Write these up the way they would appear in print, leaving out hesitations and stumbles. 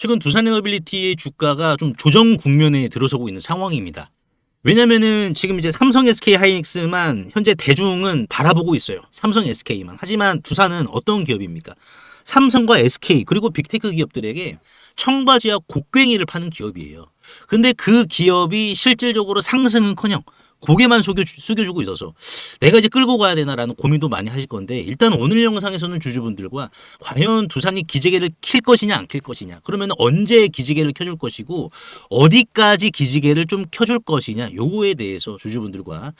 최근 두산에너빌리티의 주가가 좀 조정 국면에 들어서고 있는 상황입니다. 왜냐면은 지금 이제 삼성 SK 하이닉스만 현재 대중은 바라보고 있어요. 삼성 SK만. 하지만 두산은 어떤 기업입니까? 삼성과 SK 그리고 빅테크 기업들에게 청바지와 곡괭이를 파는 기업이에요. 근데 그 기업이 실질적으로 상승은커녕 고개만 숙여주고 있어서 내가 이제 끌고 가야 되나라는 고민도 많이 하실 건데, 일단 오늘 영상에서는 주주분들과 과연 두산이 기지개를 킬 것이냐 안 킬 것이냐, 그러면 언제 기지개를 켜줄 것이고 어디까지 기지개를 좀 켜줄 것이냐, 요거에 대해서 주주분들과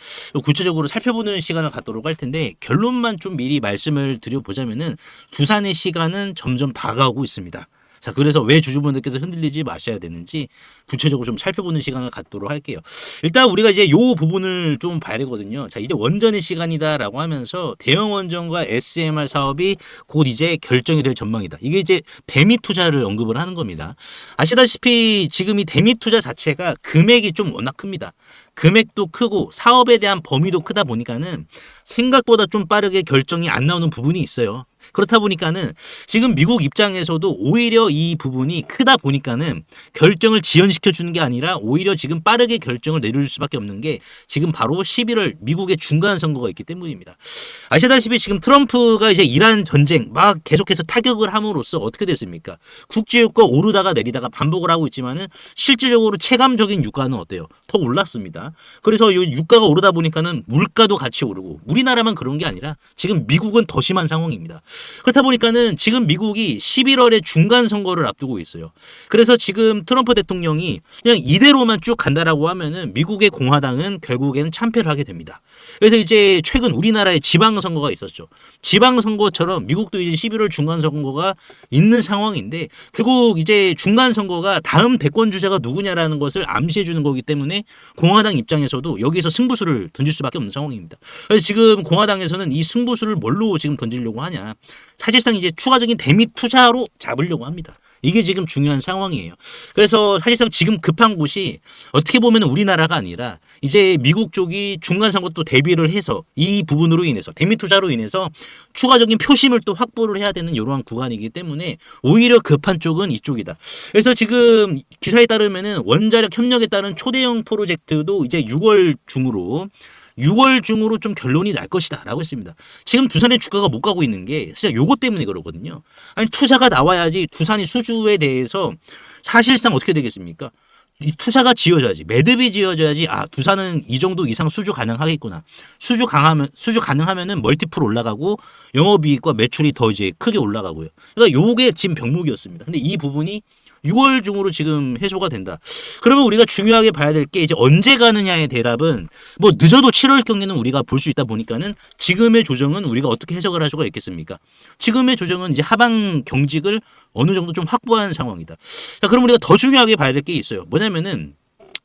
구체적으로 살펴보는 시간을 갖도록 할 텐데, 결론만 좀 미리 말씀을 드려보자면은 두산의 시간은 점점 다가오고 있습니다. 자, 그래서 왜 주주분들께서 흔들리지 마셔야 되는지 구체적으로 좀 살펴보는 시간을 갖도록 할게요. 일단 우리가 이제 요 부분을 좀 봐야 되거든요. 자, 이제 원전의 시간이다라고 하면서 대형 원전과 SMR 사업이 곧 이제 결정이 될 전망이다. 이게 이제 대미 투자를 언급을 하는 겁니다. 아시다시피 지금 이 대미 투자 자체가 금액이 좀 워낙 큽니다. 금액도 크고 사업에 대한 범위도 크다 보니까는 생각보다 좀 빠르게 결정이 안 나오는 부분이 있어요. 그렇다 보니까는 지금 미국 입장에서도 오히려 이 부분이 크다 보니까는 결정을 지연시켜 주는 게 아니라 오히려 지금 빠르게 결정을 내릴 수밖에 없는 게 지금 바로 11월 미국의 중간 선거가 있기 때문입니다. 아시다시피 지금 트럼프가 이제 이란 전쟁 막 계속해서 타격을 함으로써 어떻게 됐습니까? 국제유가 오르다가 내리다가 반복을 하고 있지만은 실질적으로 체감적인 유가는 어때요? 더 올랐습니다. 그래서 이 유가가 오르다 보니까는 물가도 같이 오르고, 우리나라만 그런 게 아니라 지금 미국은 더 심한 상황입니다. 그렇다 보니까는 지금 미국이 11월에 중간 선거를 앞두고 있어요. 그래서 지금 트럼프 대통령이 그냥 이대로만 쭉 간다라고 하면은 미국의 공화당은 결국에는 참패를 하게 됩니다. 그래서 이제 최근 우리나라에 지방선거가 있었죠. 지방선거처럼 미국도 이제 11월 중간선거가 있는 상황인데, 결국 이제 중간선거가 다음 대권 주자가 누구냐라는 것을 암시해 주는 거기 때문에 공화당 입장에서도 여기서 승부수를 던질 수밖에 없는 상황입니다. 그래서 지금 공화당에서는 이 승부수를 뭘로 지금 던지려고 하냐, 사실상 이제 추가적인 대미 투자로 잡으려고 합니다. 이게 지금 중요한 상황이에요. 그래서 사실상 지금 급한 곳이 어떻게 보면 우리나라가 아니라 이제 미국 쪽이 중간선거 또 대비를 해서 이 부분으로 인해서 대미 투자로 인해서 추가적인 표심을 또 확보를 해야 되는 이러한 구간이기 때문에 오히려 급한 쪽은 이쪽이다. 그래서 지금 기사에 따르면은 원자력 협력에 따른 초대형 프로젝트도 이제 6월 중으로 좀 결론이 날 것이다 라고 했습니다. 지금 두산의 주가가 못 가고 있는 게 진짜 요것 때문에 그러거든요. 아니, 투자가 나와야지 두산이 수주에 대해서 사실상 어떻게 되겠습니까? 이 투자가 지어져야지, 매듭이 지어져야지, 아, 두산은 이 정도 이상 수주 가능하겠구나. 수주 가능하면은 멀티플 올라가고 영업이익과 매출이 더 이제 크게 올라가고요. 그러니까 요게 지금 병목이었습니다. 근데 이 부분이 6월 중으로 지금 해소가 된다. 그러면 우리가 중요하게 봐야 될 게 이제 언제 가느냐의 대답은 뭐 늦어도 7월 경에는 우리가 볼 수 있다 보니까는 지금의 조정은 우리가 어떻게 해석을 할 수가 있겠습니까? 지금의 조정은 이제 하방 경직을 어느 정도 좀 확보한 상황이다. 자, 그럼 우리가 더 중요하게 봐야 될 게 있어요. 뭐냐면은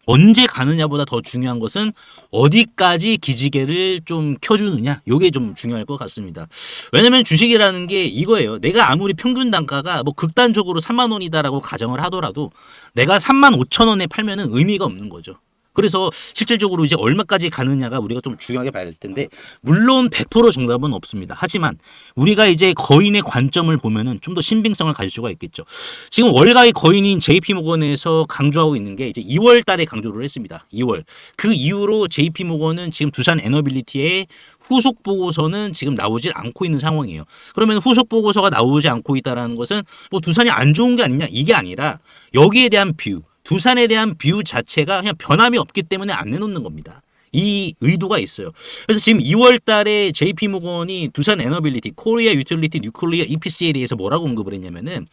언제 가느냐보다 더 중요한 것은 어디까지 기지개를 좀 켜주느냐, 요게 좀 중요할 것 같습니다. 왜냐면 주식이라는 게 이거예요. 내가 아무리 평균 단가가 뭐 극단적으로 3만 원이다라고 가정을 하더라도 내가 3만 5천 원에 팔면은 의미가 없는 거죠. 그래서 실질적으로 이제 얼마까지 가느냐가 우리가 좀 중요하게 봐야 될 텐데, 물론 100% 정답은 없습니다. 하지만 우리가 이제 거인의 관점을 보면은 좀 더 신빙성을 가질 수가 있겠죠. 지금 월가의 거인인 JP모건에서 강조하고 있는 게 이제 2월 달에 강조를 했습니다. 2월. 그 이후로 JP모건은 지금 두산 에너빌리티의 후속 보고서는 지금 나오질 않고 있는 상황이에요. 그러면 후속 보고서가 나오지 않고 있다라는 것은 뭐 두산이 안 좋은 게 아니냐, 이게 아니라 여기에 대한 뷰, 두산에 대한 뷰 자체가 그냥 변함이 없기 때문에 안 내놓는 겁니다. 이 의도가 있어요. 그래서 지금 2월 달에 JP모건이 두산 에너빌리티, 코리아 유틸리티 뉴클리어 EPC에 대해서 뭐라고 언급을 했냐면은,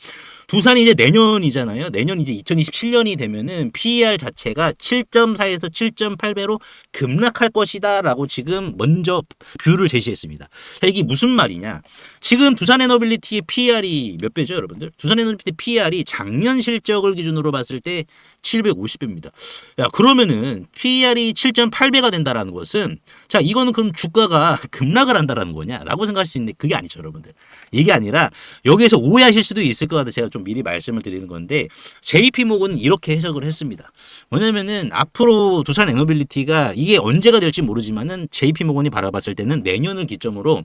두산이 이제 내년이잖아요. 내년 이제 2027년이 되면은 PER 자체가 7.4에서 7.8배로 급락할 것이다라고 지금 먼저 뷰를 제시했습니다. 자, 이게 무슨 말이냐? 지금 두산 에너빌리티의 PER이 몇 배죠, 여러분들? 두산 에너빌리티 PER이 작년 실적을 기준으로 봤을 때 750배입니다. 야, 그러면은 PER이 7.8배가 문제가 된다라는 것은 자 이거는 그럼 주가가 급락을 한다라는 거냐라고 생각할 수 있는데 그게 아니죠 여러분들. 이게 아니라 여기에서 오해하실 수도 있을 것 같아서 제가 좀 미리 말씀을 드리는 건데 JP모건은 이렇게 해석을 했습니다. 뭐냐면은 앞으로 두산 에너빌리티가 이게 언제가 될지 모르지만은 JP모건이 바라봤을 때는 내년을 기점으로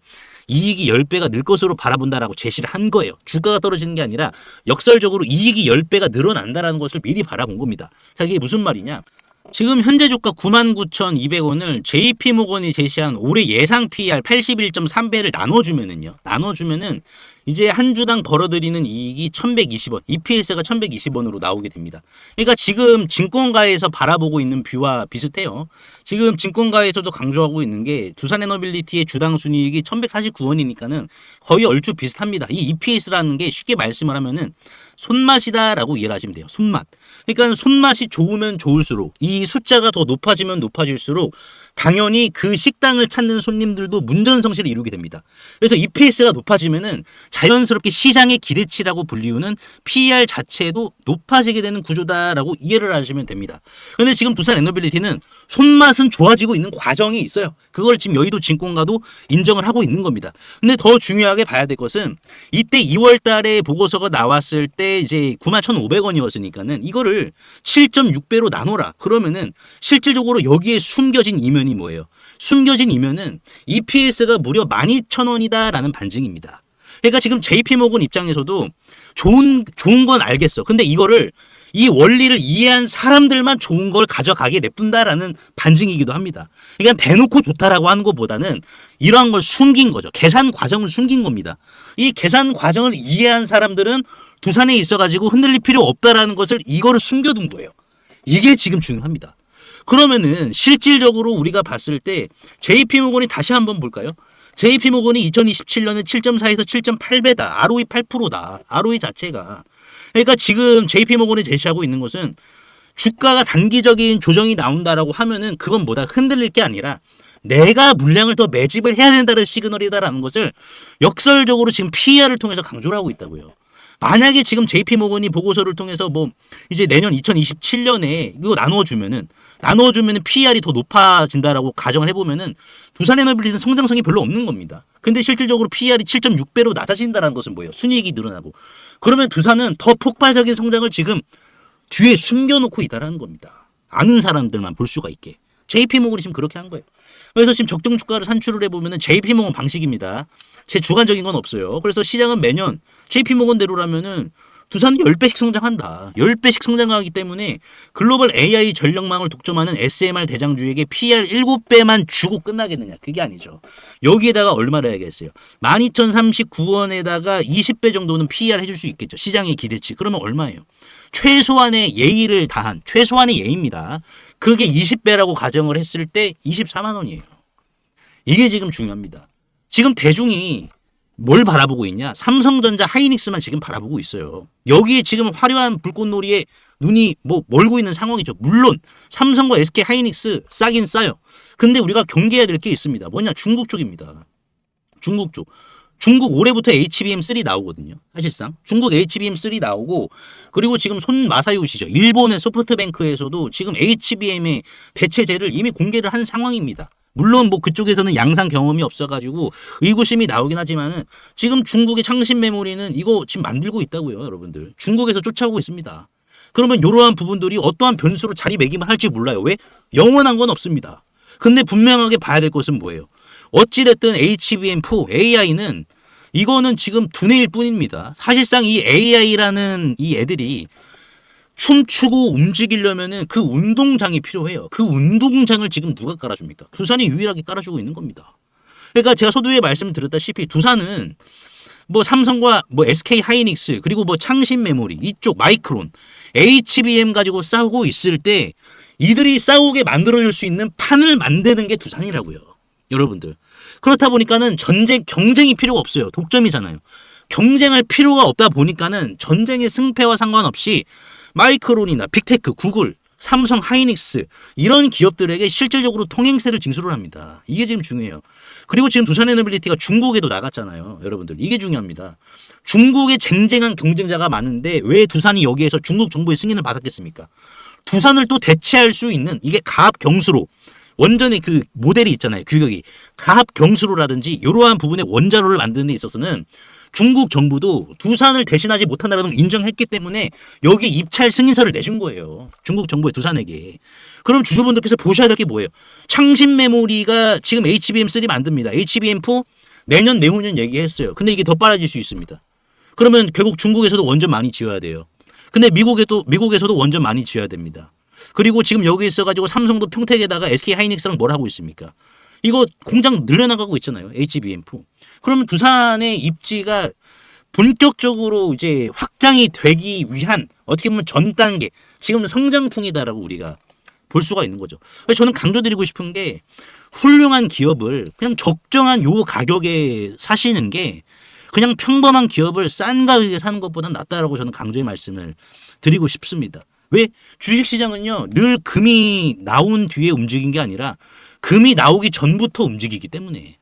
이익이 10배가 늘 것으로 바라본다라고 제시를 한 거예요. 주가가 떨어지는 게 아니라 역설적으로 이익이 10배가 늘어난다라는 것을 미리 바라본 겁니다. 자, 이게 무슨 말이냐? 지금 현재 주가 99,200원을 JP모건이 제시한 올해 예상 PER 81.3배를 나눠주면은요. 나눠주면은 이제 한 주당 벌어들이는 이익이 1,120원, EPS가 1,120원으로 나오게 됩니다. 그러니까 지금 증권가에서 바라보고 있는 뷰와 비슷해요. 지금 증권가에서도 강조하고 있는 게 두산에너빌리티의 주당 순이익이 1,149원이니까는 거의 얼추 비슷합니다. 이 EPS라는 게 쉽게 말씀을 하면은 손맛이다라고 이해를 하시면 돼요. 손맛. 그러니까 손맛이 좋으면 좋을수록 이 숫자가 더 높아지면 높아질수록 당연히 그 식당을 찾는 손님들도 문전성시를 이루게 됩니다. 그래서 EPS가 높아지면은 자연스럽게 시장의 기대치라고 불리우는 PER 자체도 높아지게 되는 구조다라고 이해를 하시면 됩니다. 그런데 지금 두산 에너빌리티는 손맛은 좋아지고 있는 과정이 있어요. 그걸 지금 여의도 증권가도 인정을 하고 있는 겁니다. 근데 더 중요하게 봐야 될 것은 이때 2월 달에 보고서가 나왔을 때 이제 91,500원이었으니까는 이거를 7.6배로 나눠라. 그러면은 실질적으로 여기에 숨겨진 이면이 뭐예요? 숨겨진 이면은 EPS가 무려 12,000원이다라는 반증입니다. 그러니까 지금 JP모건 입장에서도 좋은 건 알겠어. 근데 이거를 이 원리를 이해한 사람들만 좋은 걸 가져가게 냅둔다라는 반증이기도 합니다. 그러니까 대놓고 좋다라고 하는 것보다는 이러한 걸 숨긴 거죠. 계산 과정을 숨긴 겁니다. 이 계산 과정을 이해한 사람들은 두산에 있어가지고 흔들릴 필요 없다라는 것을 이거를 숨겨둔 거예요. 이게 지금 중요합니다. 그러면은 실질적으로 우리가 봤을 때 JP모건이 다시 한번 볼까요? JP모건이 2027년에 7.4에서 7.8배다. ROE 8%다. ROE 자체가. 그러니까 지금 JP모건이 제시하고 있는 것은 주가가 단기적인 조정이 나온다라고 하면은 그건 뭐다 흔들릴 게 아니라 내가 물량을 더 매집을 해야 된다는 시그널이다라는 것을 역설적으로 지금 PER을 통해서 강조를 하고 있다고요. 만약에 지금 JP모건이 보고서를 통해서 뭐 이제 내년 2027년에 이거 나눠주면은 PER이 더 높아진다라고 가정을 해보면은 두산에너빌리티는 성장성이 별로 없는 겁니다. 근데 실질적으로 PER이 7.6배로 낮아진다는 것은 뭐예요? 순이익이 늘어나고. 그러면 두산은 더 폭발적인 성장을 지금 뒤에 숨겨놓고 있다라는 겁니다. 아는 사람들만 볼 수가 있게. JP모건이 지금 그렇게 한 거예요. 그래서 지금 적정 주가를 산출을 해보면은 JP모건 방식입니다. 제 주관적인 건 없어요. 그래서 시장은 매년 JP모건대로라면은 두산이 10배씩 성장한다. 10배씩 성장하기 때문에 글로벌 AI 전력망을 독점하는 SMR 대장주에게 PER 7배만 주고 끝나겠느냐. 그게 아니죠. 여기에다가 얼마를 해야겠어요. 12,039원에다가 20배 정도는 PER 해줄 수 있겠죠. 시장의 기대치. 그러면 얼마예요? 최소한의 예의를 다한 최소한의 예의입니다. 그게 20배라고 가정을 했을 때 24만 원이에요. 이게 지금 중요합니다. 지금 대중이 뭘 바라보고 있냐? 삼성전자, 하이닉스만 지금 바라보고 있어요. 여기에 지금 화려한 불꽃놀이에 눈이 멀고 있는 상황이죠. 물론 삼성과 SK 하이닉스 싸긴 싸요. 근데 우리가 경계해야 될 게 있습니다. 뭐냐? 중국 쪽입니다. 중국 쪽. 중국 올해부터 HBM3 나오거든요. 사실상 중국 HBM3 나오고 그리고 지금 손마사요시죠. 일본의 소프트뱅크에서도 지금 HBM의 대체제를 이미 공개를 한 상황입니다. 물론 뭐 그쪽에서는 양산 경험이 없어가지고 의구심이 나오긴 하지만은 지금 중국의 창신 메모리는 이거 지금 만들고 있다고요, 여러분들. 중국에서 쫓아오고 있습니다. 그러면 이러한 부분들이 어떠한 변수로 자리매김을 할지 몰라요. 왜? 영원한 건 없습니다. 근데 분명하게 봐야 될 것은 뭐예요? 어찌됐든 HBM4, AI는 이거는 지금 두뇌일 뿐입니다. 사실상 이 AI라는 이 애들이 춤추고 움직이려면은 그 운동장이 필요해요. 그 운동장을 지금 누가 깔아줍니까? 두산이 유일하게 깔아주고 있는 겁니다. 그러니까 제가 서두에 말씀드렸다시피 두산은 뭐 삼성과 뭐 SK 하이닉스 그리고 뭐 창신 메모리 이쪽 마이크론 HBM 가지고 싸우고 있을 때 이들이 싸우게 만들어줄 수 있는 판을 만드는 게 두산이라고요. 여러분들. 그렇다 보니까는 경쟁이 필요가 없어요. 독점이잖아요. 경쟁할 필요가 없다 보니까는 전쟁의 승패와 상관없이 마이크론이나 빅테크, 구글, 삼성, 하이닉스 이런 기업들에게 실질적으로 통행세를 징수를 합니다. 이게 지금 중요해요. 그리고 지금 두산에너빌리티가 중국에도 나갔잖아요. 여러분들 이게 중요합니다. 중국에 쟁쟁한 경쟁자가 많은데 왜 두산이 여기에서 중국 정부의 승인을 받았겠습니까? 두산을 또 대체할 수 있는 이게 가압경수로 원전의 그 모델이 있잖아요. 규격이. 가압 경수로라든지 이러한 부분의 원자로를 만드는 데 있어서는 중국 정부도 두산을 대신하지 못한다는 걸 인정했기 때문에 여기 입찰 승인서를 내준 거예요. 중국 정부의 두산에게. 그럼 주주분들께서 보셔야 될 게 뭐예요? 창신 메모리가 지금 HBM3 만듭니다. HBM4 내년 내후년 얘기했어요. 근데 이게 더 빨라질 수 있습니다. 그러면 결국 중국에서도 원전 많이 지어야 돼요. 근데 미국에서도 원전 많이 지어야 됩니다. 그리고 지금 여기 있어가지고 삼성도 평택에다가 SK 하이닉스랑 뭘 하고 있습니까? 이거 공장 늘려나가고 있잖아요. HBM4. 그러면 두산의 입지가 본격적으로 이제 확장이 되기 위한 어떻게 보면 전 단계, 지금 성장통이다라고 우리가 볼 수가 있는 거죠. 그래서 저는 강조드리고 싶은 게 훌륭한 기업을 그냥 적정한 요 가격에 사시는 게 그냥 평범한 기업을 싼 가격에 사는 것보다 낫다라고 저는 강조의 말씀을 드리고 싶습니다. 왜? 주식시장은요, 늘 금이 나온 뒤에 움직인 게 아니라 금이 나오기 전부터 움직이기 때문에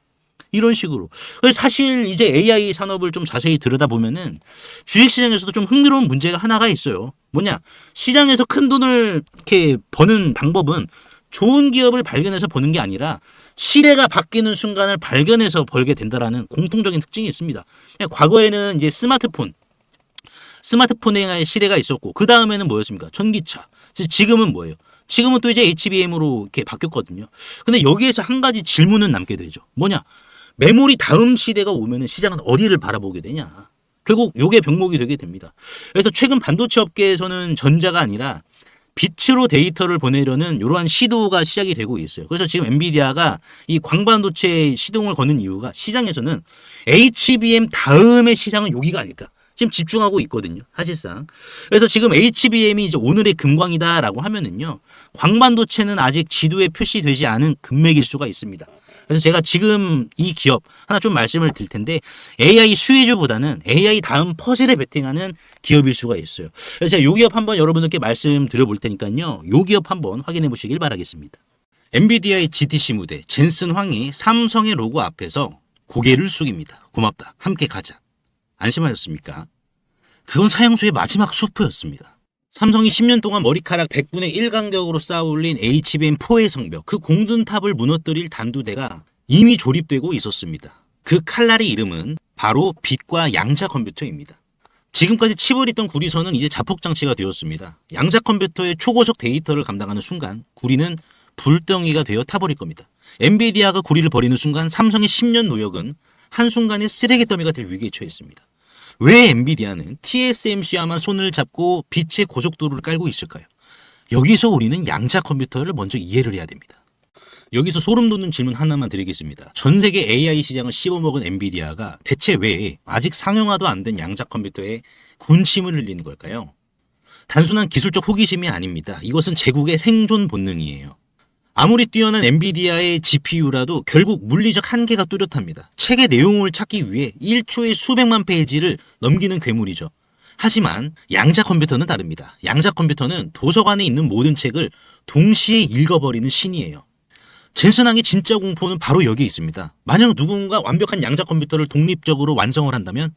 이런 식으로. 그래서 사실 이제 AI 산업을 좀 자세히 들여다보면은 주식시장에서도 좀 흥미로운 문제가 하나가 있어요. 뭐냐? 시장에서 큰 돈을 이렇게 버는 방법은 좋은 기업을 발견해서 버는 게 아니라 시대가 바뀌는 순간을 발견해서 벌게 된다라는 공통적인 특징이 있습니다. 과거에는 이제 스마트폰의 시대가 있었고 그 다음에는 뭐였습니까? 전기차. 지금은 뭐예요? 지금은 또 이제 HBM으로 이렇게 바뀌었거든요. 근데 여기에서 한 가지 질문은 남게 되죠. 뭐냐? 메모리 다음 시대가 오면은 시장은 어디를 바라보게 되냐? 결국 요게 병목이 되게 됩니다. 그래서 최근 반도체 업계에서는 전자가 아니라 빛으로 데이터를 보내려는 이러한 시도가 시작이 되고 있어요. 그래서 지금 엔비디아가 이 광반도체 시동을 거는 이유가 시장에서는 HBM 다음의 시장은 여기가 아닐까. 지금 집중하고 있거든요. 사실상. 그래서 지금 HBM이 이제 오늘의 금광이다라고 하면은요. 광반도체는 아직 지도에 표시되지 않은 금맥일 수가 있습니다. 그래서 제가 지금 이 기업 하나 좀 말씀을 드릴 텐데 AI 수혜주보다는 AI 다음 퍼즐에 베팅하는 기업일 수가 있어요. 그래서 제가 이 기업 한번 여러분들께 말씀드려 볼 테니까요. 이 기업 한번 확인해 보시길 바라겠습니다. 엔비디아의 GTC 무대 젠슨 황이 삼성의 로고 앞에서 고개를 숙입니다. 고맙다. 함께 가자. 안심하셨습니까? 그건 사형수의 마지막 수포였습니다. 삼성이 10년 동안 머리카락 100분의 1 간격으로 쌓아올린 HBM4의 성벽, 그 공든탑을 무너뜨릴 단두대가 이미 조립되고 있었습니다. 그 칼날의 이름은 바로 빛과 양자 컴퓨터입니다. 지금까지 칩을 있던 구리선은 이제 자폭장치가 되었습니다. 양자 컴퓨터의 초고속 데이터를 감당하는 순간 구리는 불덩이가 되어 타버릴 겁니다. 엔비디아가 구리를 버리는 순간 삼성의 10년 노력은 한순간에 쓰레기 더미가 될 위기에 처했습니다. 왜 엔비디아는 TSMC와만 손을 잡고 빛의 고속도로를 깔고 있을까요? 여기서 우리는 양자 컴퓨터를 먼저 이해를 해야 됩니다. 여기서 소름 돋는 질문 하나만 드리겠습니다. 전 세계 AI 시장을 씹어먹은 엔비디아가 대체 왜 아직 상용화도 안 된 양자 컴퓨터에 군침을 흘리는 걸까요? 단순한 기술적 호기심이 아닙니다. 이것은 제국의 생존 본능이에요. 아무리 뛰어난 엔비디아의 GPU라도 결국 물리적 한계가 뚜렷합니다. 책의 내용을 찾기 위해 1초에 수백만 페이지를 넘기는 괴물이죠. 하지만 양자 컴퓨터는 다릅니다. 양자 컴퓨터는 도서관에 있는 모든 책을 동시에 읽어버리는 신이에요. 젠슨왕의 진짜 공포는 바로 여기에 있습니다. 만약 누군가 완벽한 양자 컴퓨터를 독립적으로 완성을 한다면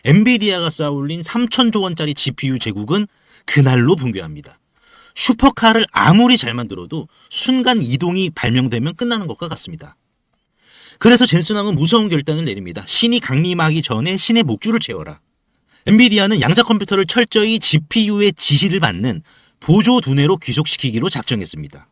엔비디아가 쌓아올린 3천조 원짜리 GPU 제국은 그날로 붕괴합니다. 슈퍼카를 아무리 잘 만들어도 순간 이동이 발명되면 끝나는 것과 같습니다. 그래서 젠슨왕은 무서운 결단을 내립니다. 신이 강림하기 전에 신의 목줄을 채워라. 엔비디아는 양자 컴퓨터를 철저히 GPU의 지시를 받는 보조 두뇌로 귀속시키기로 작정했습니다.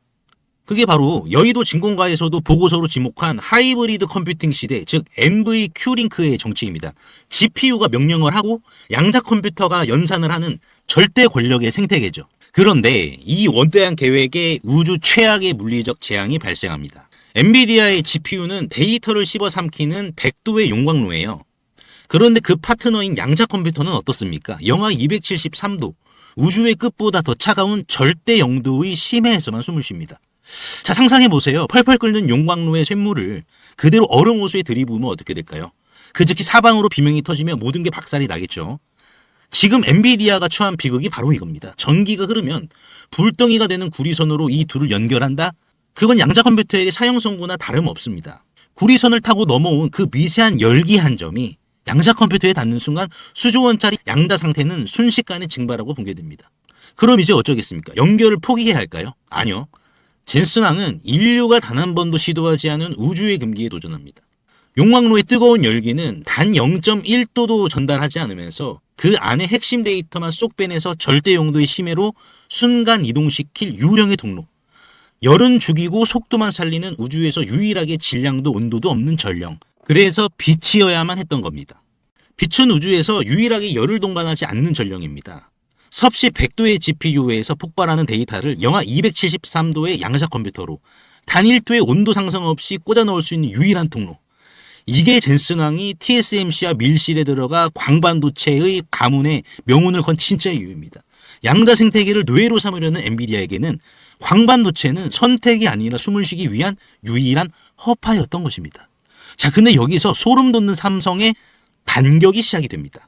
그게 바로 여의도 진공과에서도 보고서로 지목한 하이브리드 컴퓨팅 시대, 즉 NVQ링크의 정치입니다. GPU가 명령을 하고 양자 컴퓨터가 연산을 하는 절대 권력의 생태계죠. 그런데 이 원대한 계획에 우주 최악의 물리적 재앙이 발생합니다. 엔비디아의 GPU는 데이터를 씹어 삼키는 100도의 용광로예요. 그런데 그 파트너인 양자 컴퓨터는 어떻습니까? 영하 273도, 우주의 끝보다 더 차가운 절대 영도의 심해에서만 숨을 쉽니다. 자, 상상해보세요. 펄펄 끓는 용광로의 쇳물을 그대로 얼음 호수에 들이부으면 어떻게 될까요? 그 즉시 사방으로 비명이 터지며 모든 게 박살이 나겠죠. 지금 엔비디아가 처한 비극이 바로 이겁니다. 전기가 흐르면 불덩이가 되는 구리선으로 이 둘을 연결한다? 그건 양자 컴퓨터에게 사용성구나 다름없습니다. 구리선을 타고 넘어온 그 미세한 열기 한 점이 양자 컴퓨터에 닿는 순간 수조 원짜리 양자 상태는 순식간에 증발하고 붕괴됩니다. 그럼 이제 어쩌겠습니까? 연결을 포기해야 할까요? 아니요. 젠슨 왕은 인류가 단 한 번도 시도하지 않은 우주의 금기에 도전합니다. 용광로의 뜨거운 열기는 단 0.1도도 전달하지 않으면서 그 안에 핵심 데이터만 쏙 빼내서 절대 용도의 심해로 순간 이동시킬 유령의 통로. 열은 죽이고 속도만 살리는 우주에서 유일하게 질량도 온도도 없는 전령. 그래서 빛이어야만 했던 겁니다. 빛은 우주에서 유일하게 열을 동반하지 않는 전령입니다. 섭씨 100도의 GPU에서 폭발하는 데이터를 영하 273도의 양자 컴퓨터로 단 1도의 온도 상승 없이 꽂아 넣을 수 있는 유일한 통로. 이게 젠슨 왕이 TSMC와 밀실에 들어가 광반도체의 가문에 명운을 건 진짜 이유입니다. 양자 생태계를 노예로 삼으려는 엔비디아에게는 광반도체는 선택이 아니라 숨을 쉬기 위한 유일한 허파였던 것입니다. 자, 근데 여기서 소름 돋는 삼성의 반격이 시작이 됩니다.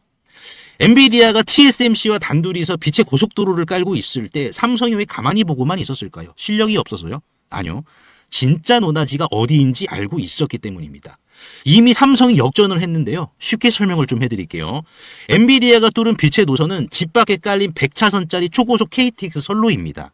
엔비디아가 TSMC와 단둘이서 빛의 고속도로를 깔고 있을 때 삼성이 왜 가만히 보고만 있었을까요? 실력이 없어서요? 아니요. 진짜 노다지가 어디인지 알고 있었기 때문입니다. 이미 삼성이 역전을 했는데요. 쉽게 설명을 좀 해드릴게요. 엔비디아가 뚫은 빛의 노선은 집 밖에 깔린 100차선짜리 초고속 KTX 선로입니다.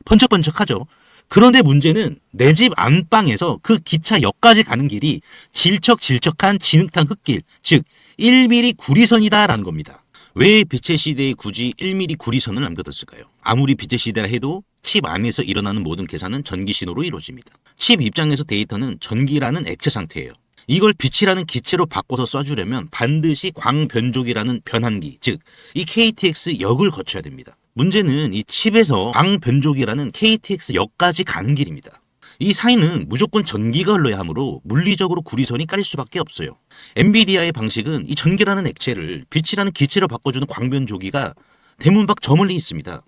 번쩍번쩍하죠. 그런데 문제는 내 집 안방에서 그 기차역까지 가는 길이 질척질척한 진흙탕 흙길, 즉 1mm 구리선이다라는 겁니다. 왜 빛의 시대에 굳이 1mm 구리선을 남겨뒀을까요? 아무리 빛의 시대라 해도 칩 안에서 일어나는 모든 계산은 전기 신호로 이루어집니다. 칩 입장에서 데이터는 전기라는 액체 상태예요. 이걸 빛이라는 기체로 바꿔서 쏴주려면 반드시 광변족이라는 변환기, 즉 이 KTX 역을 거쳐야 됩니다. 문제는 이 칩에서 광변족이라는 KTX 역까지 가는 길입니다. 이 사이는 무조건 전기가 흘러야 하므로 물리적으로 구리선이 깔릴 수밖에 없어요. 엔비디아의 방식은 이 전기라는 액체를 빛이라는 기체로 바꿔주는 광변조기가 대문 밖 저 멀리 있습니다.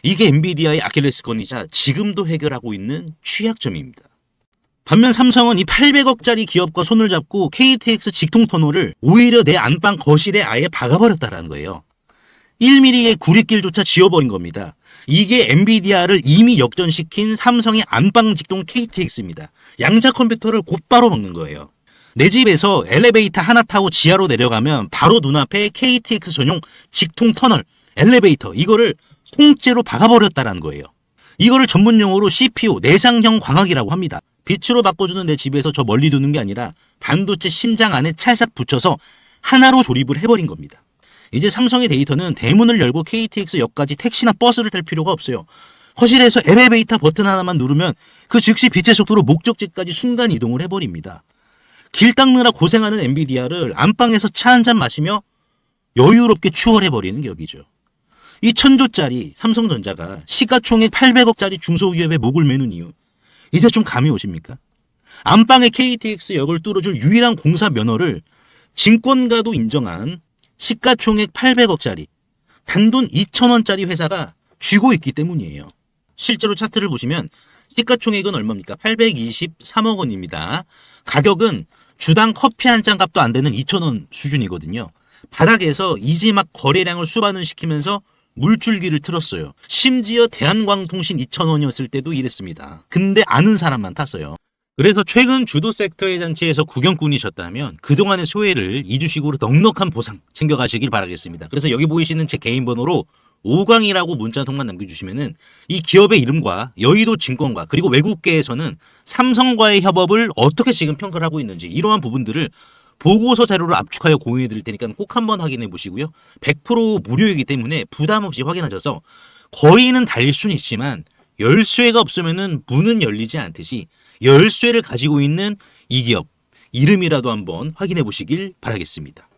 이게 엔비디아의 아킬레스건이자 지금도 해결하고 있는 취약점입니다. 반면 삼성은 이 800억짜리 기업과 손을 잡고 KTX 직통 터널을 오히려 내 안방 거실에 아예 박아버렸다는 거예요. 1mm의 구리길조차 지워버린 겁니다. 이게 엔비디아를 이미 역전시킨 삼성의 안방 직통 KTX입니다. 양자 컴퓨터를 곧바로 먹는 거예요. 내 집에서 엘리베이터 하나 타고 지하로 내려가면 바로 눈앞에 KTX 전용 직통 터널, 엘리베이터 이거를 통째로 박아버렸다는 거예요. 이거를 전문용어로 CPU, 내장형 광학이라고 합니다. 빛으로 바꿔주는 내 집에서 저 멀리 두는 게 아니라 반도체 심장 안에 찰싹 붙여서 하나로 조립을 해버린 겁니다. 이제 삼성의 데이터는 대문을 열고 KTX 역까지 택시나 버스를 탈 필요가 없어요. 거실에서 엘리베이터 버튼 하나만 누르면 그 즉시 빛의 속도로 목적지까지 순간 이동을 해버립니다. 길 닦느라 고생하는 엔비디아를 안방에서 차 한잔 마시며 여유롭게 추월해버리는 격이죠. 이 1000조짜리 삼성전자가 시가총액 800억짜리 중소기업에 목을 매는 이유 이제 좀 감이 오십니까? 안방의 KTX 역을 뚫어줄 유일한 공사 면허를 증권가도 인정한 시가총액 800억짜리 단돈 2,000원짜리 회사가 쥐고 있기 때문이에요. 실제로 차트를 보시면 시가총액은 얼마입니까? 823억 원입니다. 가격은 주당 커피 한 잔 값도 안 되는 2,000원 수준이거든요. 바닥에서 이제 막 거래량을 수반을 시키면서 물줄기를 틀었어요. 심지어 대한광통신 2,000원이었을 때도 이랬습니다. 근데 아는 사람만 탔어요. 그래서 최근 주도 섹터의 잔치에서 구경꾼이셨다면 그동안의 소외를 이주식으로 넉넉한 보상 챙겨가시길 바라겠습니다. 그래서 여기 보이시는 제 개인 번호로 5강이라고 문자 한 통만 남겨주시면은 이 기업의 이름과 여의도 증권과 그리고 외국계에서는 삼성과의 협업을 어떻게 지금 평가를 하고 있는지 이러한 부분들을 보고서 자료를 압축하여 공유해 드릴 테니까 꼭 한번 확인해 보시고요. 100% 무료이기 때문에 부담 없이 확인하셔서 거의는 달릴 수는 있지만 열쇠가 없으면은 문은 열리지 않듯이 열쇠를 가지고 있는 이 기업 이름이라도 한번 확인해 보시길 바라겠습니다.